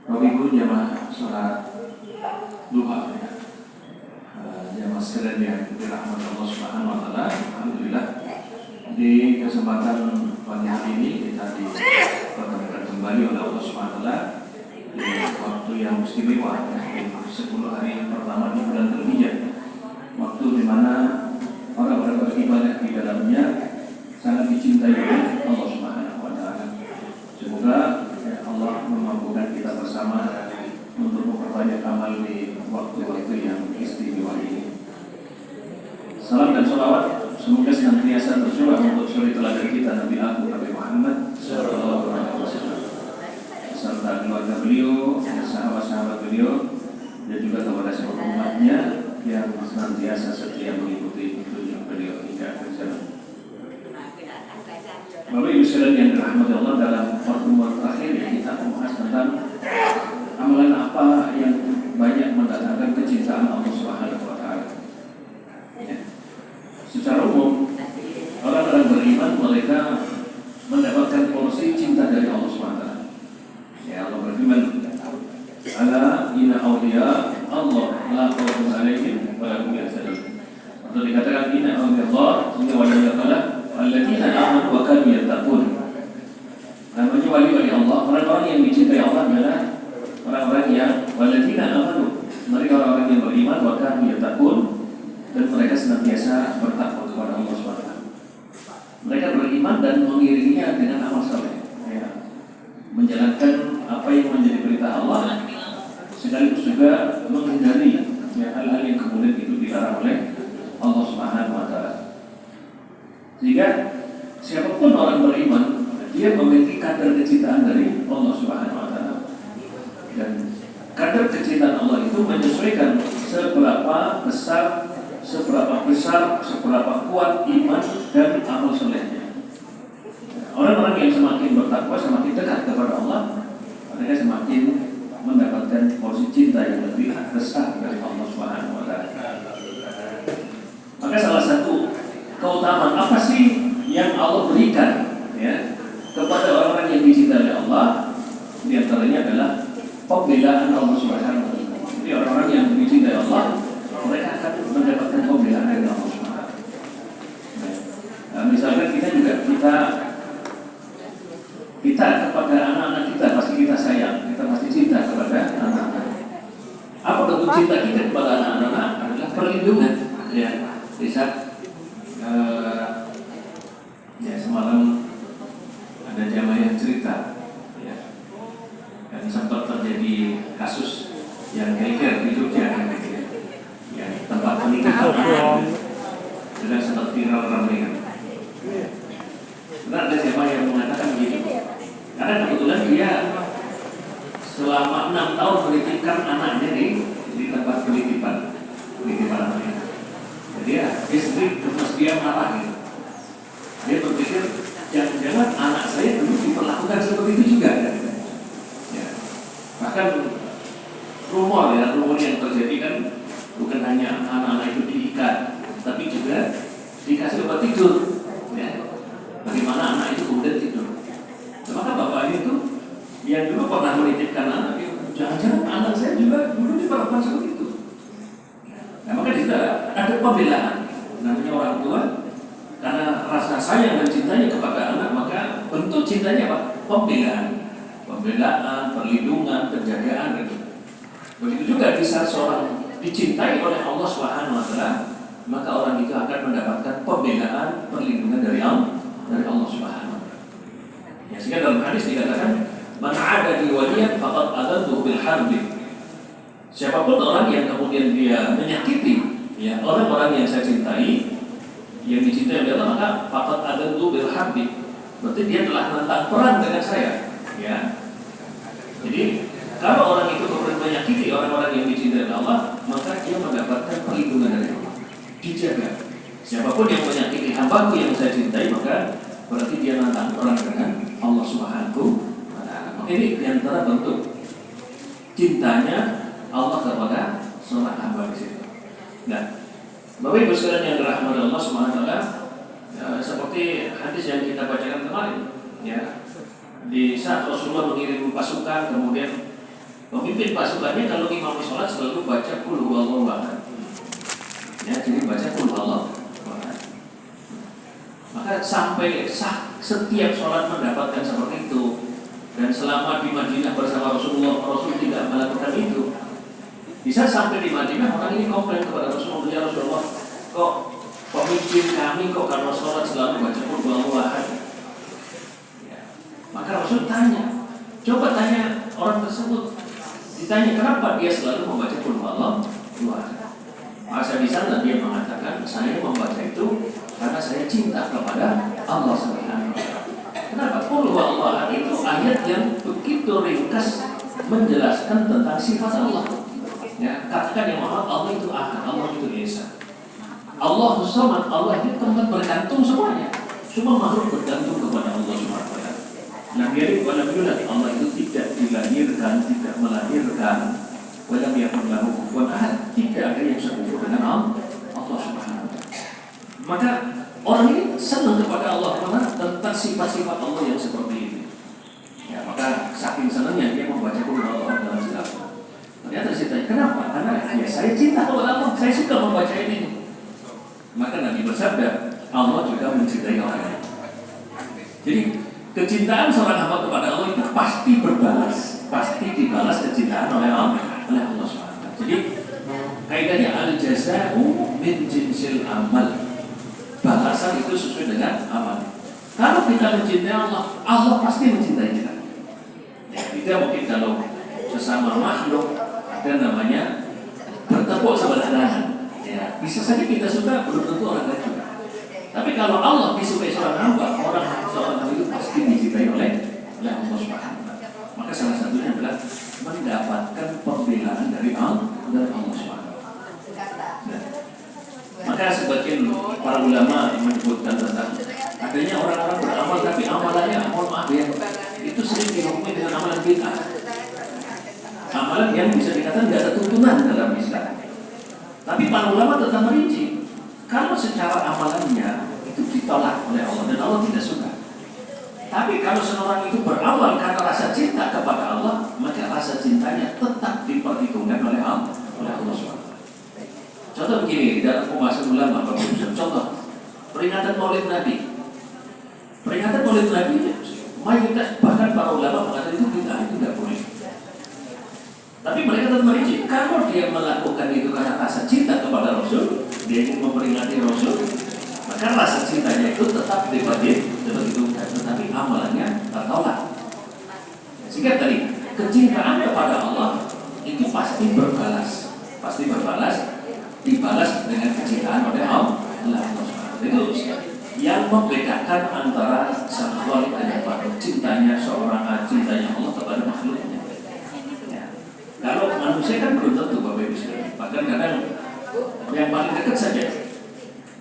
Bapak Ibu jamaah salat duha ya. Jamaah sekalian yang dirahmati Allah Subhanahu wa taala. Alhamdulillah di kesempatan pagi hari ini kita dipertemukan kembali oleh Allah Subhanahu wa taala di waktu yang istimewa ya, 10 hari pertama di bulan Dzulhijjah. Waktu di mana orang-orang beribadah di dalamnya sangat dicintai oleh Allah Subhanahu wa taala. Semoga Allah memampukan kita bersama untuk memperbanyak amal di waktu-waktu yang istimewa ini. Salam dan salawat semoga senantiasa tercurah untuk suri teladan kita Nabi Agung Nabi Muhammad sallallahu alaihi wasallam serta keluarga beliau, sahabat-sahabat beliau, dan juga kepada seluruh umatnya yang senantiasa setia mengikuti petunjuk beliau hingga akhir zaman. Bapak Ibu sekalian yang dirahmati Allah, dalam pertemuan terakhir kita membahas tentang amalan apa yang banyak mendatangkan kecintaan Allah Subhanahu wa taala. Ya. Secara umum, orang-orang beriman mereka mendapatkan porsi cinta dari Allah Subhanahu wa taala. Ya, Allah berfirman, "Ala inna awliya Allah la khaufun 'alaihim wa la hum yahzanun." Atau dikatakan inna awliya Allah, inna waliya Allah alladzina amanu wa kanu yattaqun. Namanya wali-wali Allah, orang-orang yang dicintai Allah adalah orang-orang yang walladzina amanu, mereka orang-orang yang beriman wa kanu yattaqun, dan mereka senantiasa bertakwa kepada Allah SWT. Mereka beriman dan mengiringinya dengan amal saleh, ya, menjalankan apa yang menjadi perintah Allah, sekaligus juga menghindari ya, hal-hal yang kemudian itu dilarang oleh Allah Subhanahu wa taala. Sehingga siapapun orang beriman, dia memiliki kadar kecintaan dari Allah Subhanahu wa taala. Dan kadar kecintaan Allah itu menyesuaikan seberapa besar, seberapa kuat iman dan amal solehnya. Orang-orang yang semakin bertakwa, semakin dekat kepada Allah, mereka semakin mendapatkan porsi cinta yang lebih besar dari Allah Subhanahu wa taala. Maka salah satu keutamaan apa sih yang Allah berikan ya kepada orang-orang yang dicintai oleh Allah? Di antaranya adalah pembelaan Allah Subhanahu wa taala. Jadi orang-orang yang dicintai Allah, mereka akan mendapatkan pembelaan dari Allah Subhanahu wa taala. Misalkan kita kepada anak-anak kita pasti kita sayang, kita pasti cinta kepada anak-anak. Apa bentuk cinta kita kepada anak-anak? Adalah perlindungan. Ya, bisa. Ya, semalam ada jamaah yang cerita ya, dan sempat terjadi kasus yang geger di Jogja ya, tempat pernikahan sudah sempat viral ramai. Benar, ada jamaah yang mengatakan begitu, karena kebetulan dia selama 6 tahun menitipkan anaknya di tempat penitipan anaknya. Jadi ya, istri terus dia marah gitu. Dia berpikir jangan-jangan anak saya dulu diperlakukan seperti itu juga kan? Ya. Bahkan rumor yang terjadi kan bukan hanya anak-anak itu diikat, tapi juga dikasih obat tidur. Ya. Bagaimana anak itu kemudian tidur? Maka bapaknya itu yang dulu pernah menitipkan anak, jangan-jangan anak saya juga dulu diperlakukan seperti itu. Nah, maka di situ ada pembelaan. Namanya orang tua, karena rasa sayang dan cintanya kepada anak, maka bentuk cintanya apa? Pembelaan, perlindungan, penjagaan gitu. Begitu juga di saat seorang dicintai oleh Allah Subhanahu wa taala, maka orang itu akan mendapatkan pembelaan, perlindungan dari Allah Subhanahu wa taala. Ya, sehingga dalam hadis dikatakan, "Man 'ada li waliyan faqad adantu bil harbi." Siapapun orang yang kemudian dia menyakiti ya orang-orang yang saya cintai, yang dicintai oleh Allah, maka faqad adantu bil harbi. Berarti dia telah menentang perang dengan saya. Ya. Jadi kalau orang itu kemudian menyakiti orang-orang yang dicintai oleh Allah, maka dia mendapatkan perlindungan dari Allah. Dijaga. Siapapun yang menyakiti hambaku yang saya cintai, maka berarti dia menentang perang dengan Allah Subhanahu wa taala. Maka ini diantara bentuk cintanya Allah kepada seorang hamba di situ. Nah, Bapak Ibu sekalian yang dirahmati Allah Subhanahu wa taala, seperti hadis yang kita bacakan kemarin, ya, di saat Rasulullah mengirim pasukan, kemudian Pemimpin pasukannya kalau imam sholat selalu baca qul huwallahu ahad. Ya, jadi baca qul huwallahu ahad. Maka sampai setiap sholat mendapatkan seperti itu. Dan selama di Madinah bersama Rasulullah, Rasul tidak melakukan itu. Bisa sampai di Madinah orang ini komplain kepada Rasulullah, ya Rasulullah, kok pemimpin kami kok kalau sholat selalu baca qul huwallahu ahad. Ya. Maka Rasul tanya, coba tanya orang tersebut, ditanya kenapa dia selalu membaca qul huwallahu ahad. Masa di sana dia mengatakan, saya membaca itu karena saya cinta kepada Allah Subhanahu wa Ta'ala. Kenapa? Qul huwallahu ahad itu ayat yang begitu ringkas menjelaskan tentang sifat Allah. Ya, katakan yang Maha Allah itu ahad, Allah itu esa. Allah Samad, Allah itu tempat bergantung semuanya. Semua makhluk bergantung kepada Allah Subhanahu wa Ta'ala. Lam yalid wa lam yulad, Allah itu tidak dilahirkan, tidak melahirkan. Wa lam yakun lahu kufuwan ahad, tidak ada yang serupa dengan Allah Subhanahu wa Ta'ala. Maka orang ini senang kepada Allah karena tentang sifat-sifat Allah yang seperti ini. Ya, maka saking senangnya dia membaca qul huwallahu ahad dalam setiap. Ternyata saya tanya, kenapa? Karena ya saya cinta kepada Allah, saya suka membaca ini. Maka Nabi bersabda, Allah juga mencintai orang. Jadi kecintaan seorang hamba kepada Allah itu pasti berbalas, pasti dibalas kecintaan oleh Allah SWT. Jadi kaidahnya al-jaza'u min jinsil amal. Balasan itu sesuai dengan amal. Kalau kita mencintai Allah, Allah pasti mencintai kita. Ya, tidak mungkin kalau sesama makhluk ada namanya bertepuk sebelah tangan. Ya, bisa saja kita suka, belum tentu orang lain juga. Tapi kalau Allah disukai seorang hamba, seorang hamba itu pasti dicintai oleh Allah Subhanahu wa Ta'ala. Maka salah satunya adalah mendapatkan pembelaan dari Allah Subhanahu wa Ta'ala. Maka sebagian para ulama menyebutkan tentang adanya orang-orang beramal tapi amalannya mohon maaf ya, itu sering dihukumi dengan amalan bid'ah. Amalan yang bisa dikatakan tidak ada tuntunan dalam Islam. Tapi para ulama tetap merinci, kalau secara amalannya itu ditolak oleh Allah dan Allah tidak suka. Tapi kalau seorang itu beramal karena rasa cinta kepada Allah, maka rasa cintanya tetap diperhitungkan oleh Allah SWT. Contoh begini, dalam pembahasan ulama, contoh peringatan Maulid Nabi. Peringatan Maulid Nabi, mayoritas bahkan para ulama mengatakan itu bid'ah, itu tidak boleh. Tapi mereka tetap merinci, kalau dia melakukan itu karena rasa cinta kepada Rasul, dia ingin memperingati Rasul, maka rasa cintanya itu tetap diperhitungkan, tetapi amalannya tertolak. Sehingga tadi kecintaan kepada Allah itu pasti berbalas, dibalas dengan kecintaan oleh Allah. Itu yang membedakan antara sang wali dengan cintanya seorang cintanya Allah kepada makhluknya. Ya. Kalau manusia kan belum tentu Bapak Ibu sekalian. Bahkan kadang yang paling dekat saja.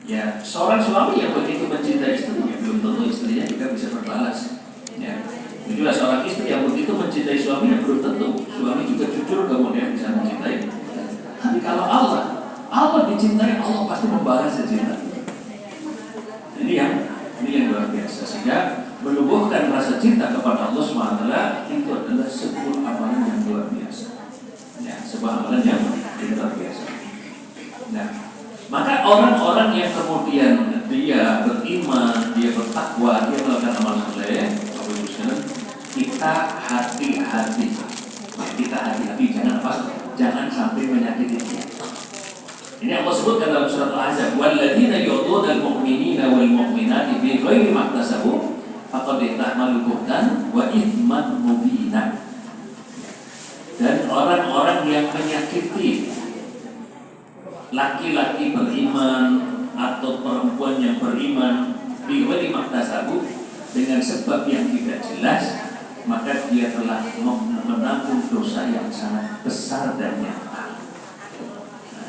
Ya, seorang suami yang begitu mencintai istrinya belum tentu istrinya juga bisa berbalas. Ya. Juga seorang istri yang begitu mencintai suaminya belum tentu suami juga jujur kemudian bisa mencintai. Tapi kalau Allah dicintai, Allah pasti membalas cinta. Ini yang luar biasa. Sehingga menumbuhkan rasa cinta kepada Allah SWT itu adalah sebuah amalan yang luar biasa. Ya, sebuah amalan yang luar biasa. Nah, maka orang-orang yang kemudian dia beriman, dia bertakwa, dia melakukan amal soleh, kita hati-hati. Kita hati-hati, jangan sampai menyakiti dia. Ini Allah sebutkan dalam surat Al-Ahzab, walladzina yu'tuna al-mu'minina wal mu'minati bi ghairi maktasabu faqad ihtamalu buhtan wa ithman mubina. Dan orang-orang yang menyakiti laki-laki beriman atau perempuan yang beriman bi ghairi maktasabu dengan sebab yang tidak jelas, maka dia telah menanggung dosa yang sangat besar dan nyata.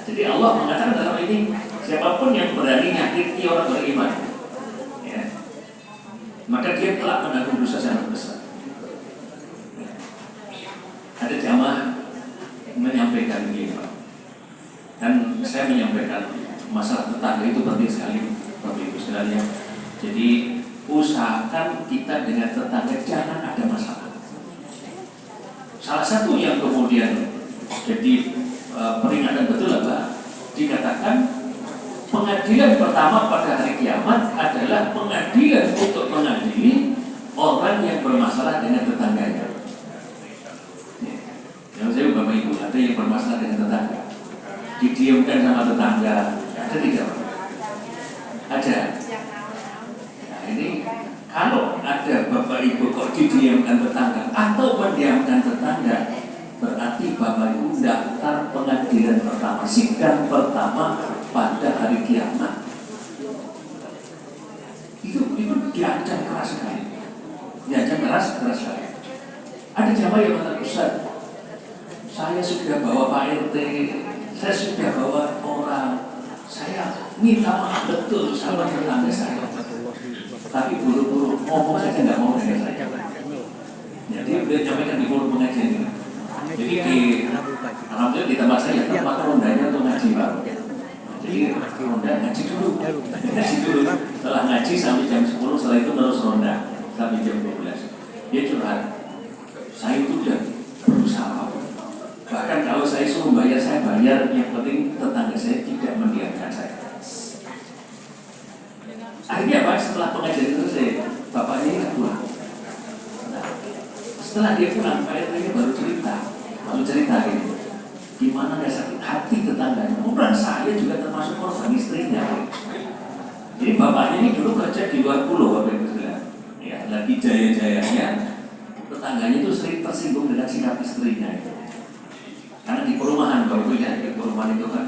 Jadi Allah mengatakan dalam ini, siapapun yang berani nyakiti orang beriman, ya, maka dia telah menanggung dosa sangat besar. Ada jamaah menyampaikan ini, Pak. Dan saya menyampaikan masalah tetangga itu penting sekali, Bapak Ibu sekalian. Jadi usahakan kita dengan tetangga jangan ada masalah. salah satu yang kemudian jadi peringatan betul apa? Dikatakan pengadilan pertama pada hari kiamat adalah pengadilan untuk mengadili orang yang bermasalah dengan tetangganya. Yang saya Bapak Ibu, ada yang bermasalah dengan tetangga, didiamkan sama tetangga, ada tidak? Ada. Nah ini kalau ada Bapak Ibu kok didiamkan tetangga atau mendiamkan tetangga, berarti Bapak Ibu daftar pengadilan pertama, sidang pertama pada hari kiamat. Itu diancam keras sekali. Diancam keras sekali. Ada jamaah yang mengatakan, Ustaz, saya sudah bawa Pak RT, saya sudah bawa orang, saya minta maaf betul sama tetangga saya, tapi buru-buru ngomong saja nggak mau dengan saya. Jadi udah nyampaikan di forum pengajian ini. Jadi di alhamdulillah di tempat saya tempat rondanya untuk ngaji Pak. Jadi ronda ngaji dulu. Setelah ngaji sampai jam 10, setelah itu terus ronda sampai jam 12. Dia curhat, saya itu udah berusaha. Bahkan kalau saya suruh bayar, saya bayar. Yang penting tetangga saya tidak mendiamkan saya. Akhirnya apa? Setelah pengajian itu bapaknya ini pulang. Nah, setelah dia pulang, Pak RT baru cerita ini. Gimana dia sakit hati tetangganya. Bukan saya juga termasuk korban istrinya. Jadi bapaknya ini dulu kerja di luar pulau, Bapak Ibu sekalian. Ya, lagi jaya-jayanya, tetangganya itu sering tersinggung dengan sikap istrinya itu. Karena di perumahan, Bapak Ibu ya, di perumahan itu kan